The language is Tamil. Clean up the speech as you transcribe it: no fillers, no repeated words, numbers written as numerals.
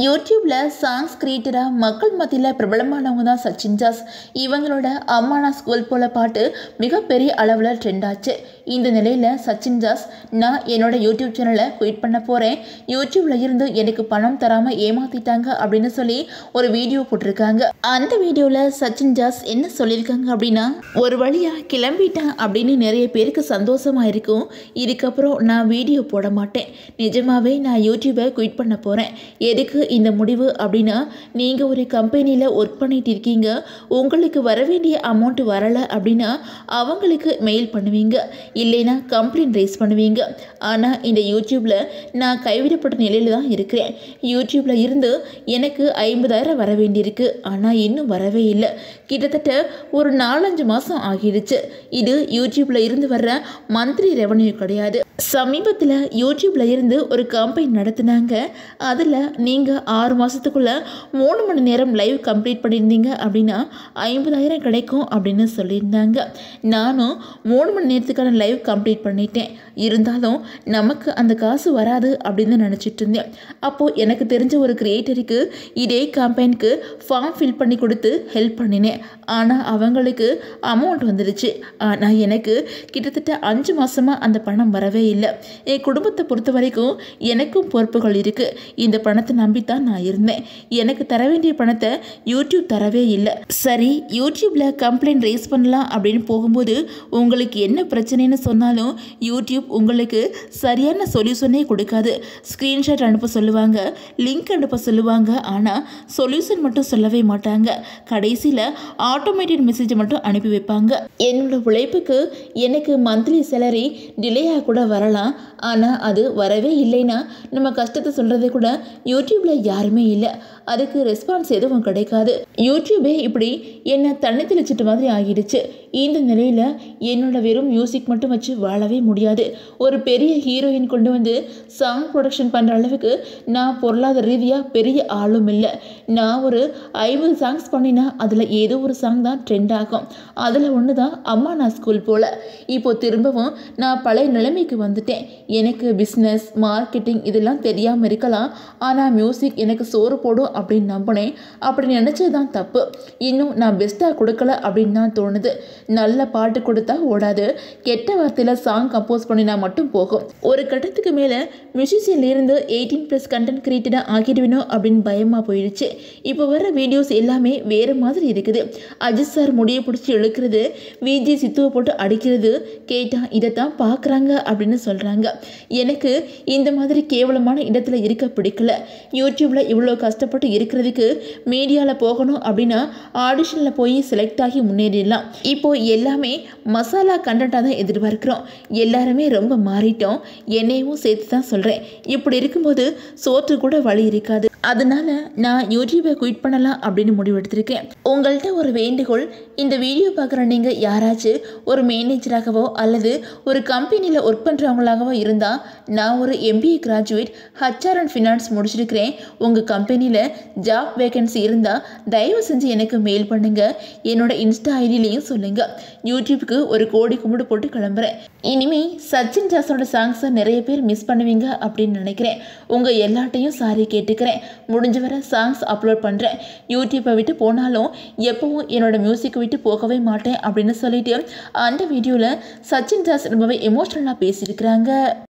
யூடியூப்ல சாங்ஸ் கிரியேட்டரா மக்கள் மத்தியில் பிரபலமானவங்க தான் சச்சின் ஜாஸ். இவங்களோட அம்மானா ஸ்கூல் போல பாட்டு மிகப்பெரிய அளவில் ட்ரெண்ட் ஆச்சு. இந்த நிலையில் சச்சின் ஜாஸ், நான் என்னோட யூடியூப் சேனலை குயிட் பண்ண போகிறேன், யூடியூப்ல இருந்து எனக்கு பணம் தராமல் ஏமாத்திட்டாங்க அப்படின்னு சொல்லி ஒரு வீடியோ போட்டிருக்காங்க. அந்த வீடியோவில் சச்சின் ஜாஸ் என்ன சொல்லியிருக்காங்க அப்படின்னா, ஒரு வழியாக கிளம்பிட்டேன் அப்படின்னு நிறைய பேருக்கு சந்தோஷமாக இருக்கும். இதுக்கப்புறம் நான் வீடியோ போட மாட்டேன், நிஜமாவே நான் யூடியூபை குயிட் பண்ண போகிறேன். எதுக்கு இந்த முடிவு அப்படின்னா, நீங்கள் ஒரு கம்பெனியில் ஒர்க் பண்ணிட்டு இருக்கீங்க, உங்களுக்கு வர வேண்டிய அமௌண்ட் வரலை அப்படின்னா அவங்களுக்கு மெயில் பண்ணுவீங்க, இல்லைன்னா கம்ப்ளைண்ட் ரைஸ் பண்ணுவீங்க. ஆனால் இந்த யூடியூப்பில் நான் கைவிடப்பட்ட நிலையில் தான் இருக்கிறேன். யூடியூப்பில் இருந்து எனக்கு 50,000 வர வேண்டியிருக்கு, ஆனால் இன்னும் வரவே இல்லை. கிட்டத்தட்ட ஒரு 4-5 மாதம் ஆகிடுச்சு. இது யூடியூப்பில் இருந்து வர்ற மந்த்லி ரெவன்யூ கிடையாது. சமீபத்தில் யூடியூப்பில் இருந்து ஒரு கேம்பெயின் நடத்தினாங்க. அதில் நீங்கள் 6 மாதத்துக்குள்ளே 3 மணி நேரம் லைவ் கம்ப்ளீட் பண்ணியிருந்தீங்க அப்படின்னா 50,000 கிடைக்கும் அப்படின்னு சொல்லியிருந்தாங்க. நானும் 3 மணி நேரத்துக்கான லைவ் கம்ப்ளீட் பண்ணிட்டேன். இருந்தாலும் நமக்கு அந்த காசு வராது அப்படின்னு நினச்சிட்டு இருந்தேன். அப்போது எனக்கு தெரிஞ்ச ஒரு கிரியேட்டருக்கு இதே கேம்பெயினுக்கு ஃபார்ம் ஃபில் பண்ணி கொடுத்து ஹெல்ப் பண்ணினேன். ஆனால் அவங்களுக்கு அமௌண்ட் வந்துடுச்சு. ஆனால் எனக்கு கிட்டத்தட்ட 5 மாதமாக அந்த பணம் வரவே இல்லை. என் குடும்பத்தை பொறுத்த வரைக்கும் எனக்கும் பொறுப்புகள் இருக்குது. இந்த பணத்தை நம்பித்தான் நான் இருந்தேன். எனக்கு தர வேண்டிய பணத்தை யூடியூப் தரவே இல்லை. சரி, யூடியூப்பில் கம்ப்ளைண்ட் ரைஸ் பண்ணலாம் அப்படின்னு போகும்போது உங்களுக்கு என்ன பிரச்சனைன்னு சொன்னாலும் யூடியூப் உங்களுக்கு சரியான சொல்யூஷனே கொடுக்காது. ஸ்க்ரீன்ஷாட் அனுப்ப சொல்லுவாங்க, லிங்க் அனுப்ப சொல்லுவாங்க, ஆனால் சொல்யூஷன் மட்டும் சொல்லவே மாட்டாங்க. கடைசியில் ஆட்டோமேட்டட் மெசேஜை மட்டும் அனுப்பி வைப்பாங்க. என்னோட உழைப்புக்கு எனக்கு மந்த்லி சேலரி டிலேயாக கூட வரலாம், ஆனால் அது வரவே இல்லைன்னா நம்ம கஷ்டத்தை சொல்கிறது கூட யூடியூப்பில் யாருமே இல்லை. அதுக்கு ரெஸ்பான்ஸ் எதுவும் கிடைக்காது. யூடியூபே இப்படி என்னை தண்ணி தெளிச்சிட்ட மாதிரி ஆகிடுச்சு. இந்த நிலையில் என்னோட வெறும் மியூசிக் மட்டும் வச்சு வாழவே முடியாது. ஒரு பெரிய ஹீரோயின் கொண்டு வந்து சாங் ப்ரொடக்ஷன் பண்ணுற அளவுக்கு நான் பொருளாதார ரீதியாக பெரிய ஆளும் இல்லை. நான் ஒரு 50 சாங்ஸ் பண்ணினா அதில் ஏதோ ஒரு சாங் தான் ட்ரெண்ட் ஆகும். அதில் ஒன்று தான் அம்மா நான் ஸ்கூல் போல். இப்போது திரும்பவும் நான் பழைய நிலைமைக்கு வந்துட்டேன். எனக்கு பிஸ்னஸ், மார்க்கெட்டிங் இதெல்லாம் தெரியாமல் இருக்கலாம், ஆனால் மியூசிக் எனக்கு சோறு போடும் அப்படின்னு நம்பினேன். அப்படி நினச்சது தான் தப்பு. இன்னும் நான் பெஸ்ட்டாக கொடுக்கல அப்படின்னு தான் தோணுது. நல்ல பாட்டு கொடுத்தா ஓடாது, கெட்ட வார்த்தையில் சாங் கம்போஸ் பண்ணினா மட்டும் போகும். ஒரு கட்டத்துக்கு மேலே மியூசிஷியன்லேருந்து 18+ கண்டென்ட் கிரியேட்டடாக ஆகிடுவேணும் அப்படின்னு பயமாக போயிடுச்சு. இப்போ வர வீடியோஸ் எல்லாமே வேறு மாதிரி இருக்குது. அஜித் சார் முடியை பிடிச்சி இழுக்கிறது, விஜி சித்துவை போட்டு அடிக்கிறது கேட்டால் இதைத்தான் பார்க்குறாங்க அப்படின்னு சொல்கிறாங்க. எனக்கு இந்த மாதிரி கேவலமான இடத்துல இருக்க பிடிக்கல. யூடியூப்பில் இவ்வளோ கஷ்டப்பட்டு இருக்கிறதுக்கு மீடியாவில் போகணும் அப்படின்னா ஆடிஷனில் போய் செலக்ட் ஆகி முன்னேறிடலாம். இப்போது எல்லாமே மசாலா கண்டென்ட்டாக தான் எதிர்பார்க்குறோம். எல்லாருமே ரொம்ப மாறிட்டோம், என்னையும் சேர்த்து தான் சொல்கிறேன். இப்படி இருக்கும்போது சோற்று கூட வழி இருக்காது. அதனால நான் யூடியூபை குயிட் பண்ணலாம் அப்படின்னு முடிவெடுத்திருக்கேன். உங்கள்கிட்ட ஒரு வேண்டுகோள், இந்த வீடியோ பார்க்குற நீங்கள் யாராச்சும் ஒரு மேனேஜராகவோ அல்லது ஒரு கம்பெனியில் ஒர்க் பண்ணுறவங்களாகவோ இருந்தால், நான் ஒரு MBA graduate, HR and finance முடிச்சிருக்கிறேன். உங்கள் கம்பெனியில் ஜாப் வேகன்சி இருந்தால் தயவு செஞ்சு எனக்கு மெயில் பண்ணுங்கள். என்னோட இன்ஸ்டா ஐடியிலையும் சொல்லுங்கள். யூடியூப்புக்கு ஒரு கோடி கும்பிடு போட்டு கிளம்புறேன். இனிமேல் சச்சின் ஜாஸோட சாங்ஸை நிறைய பேர் மிஸ் பண்ணுவீங்க அப்படின்னு நினைக்கிறேன். உங்கள் எல்லாட்டையும் சாரி கேட்டுக்கிறேன். முடிஞ்ச வரை சாங்ஸ் அப்லோட் பண்ணுறேன். யூடியூப்பை விட்டு போனாலும் எப்பவும் என்னோட மியூசிக்கை விட்டு போகவே மாட்டேன் அப்படின்னு சொல்லிட்டு அந்த வீடியோவில் சச்சின் ஜாஸ் ரொம்பவே எமோஷ்னலாக பேசியிருக்கிறாங்க.